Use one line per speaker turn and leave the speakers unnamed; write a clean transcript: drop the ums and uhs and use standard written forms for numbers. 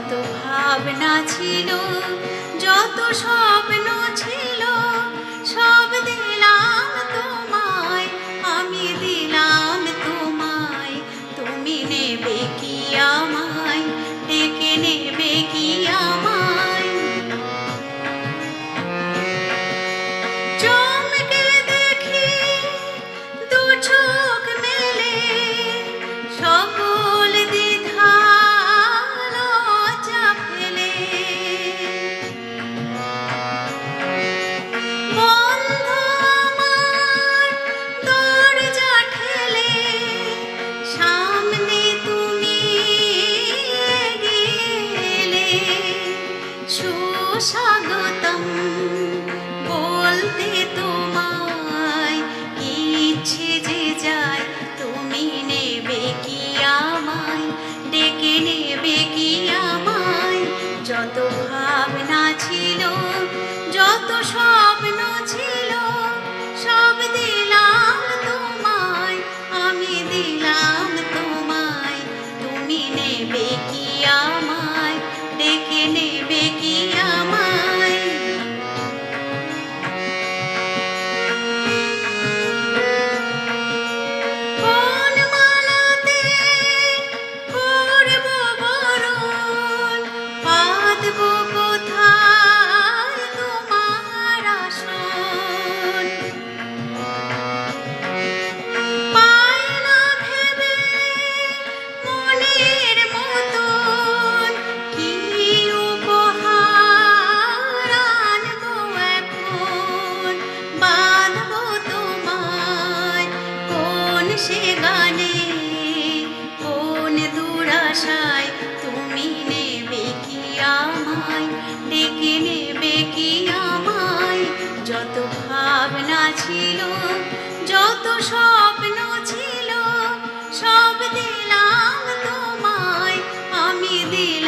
যত ভাবনা ছিল, যত স্বপ্ন ছিল, সব দিলাম তোমায়, আমি দিলাম তোমায়। তুমি নেবে কি আমায়, ডেকে নেবে কি আমায়? চমকে দেখি দু চোখ মেলে, সকল দ্বিধা লজ্জা ফেলে। বন্ধ আমার দরজা ঠেলে, সামনে তুমি এগিয়ে এলে। সুস্বাগতম বলতে তোমায় ইচ্ছে যে যায়, তুমি নেবে কি আমায়, ডেকে নেবে কি আমায়? যত ভাবনা ছিল, যত স্বপ্ন ছিল, সব দিলাম তোমায়, আমি দিলাম তোমায়। তুমি নেবে কি আমায়, ডেকে নেবে কি আমায়? কোন মালাতে করব বরণ, বাঁধব কোথায় তোমার আসন? পাই না ভেবে মনের মতন, কি উপহার আনবো এখন? বাঁধব তোমায় কোন সে গানে, কোন দুরাশায়? তুমি নেবে কি আমায়, ডেকে নেবে কি আমায়? যত ভাবনা ছিল, যত স্বপ্ন ছিল, সব দিলাম তোমায়, আমি দিলাম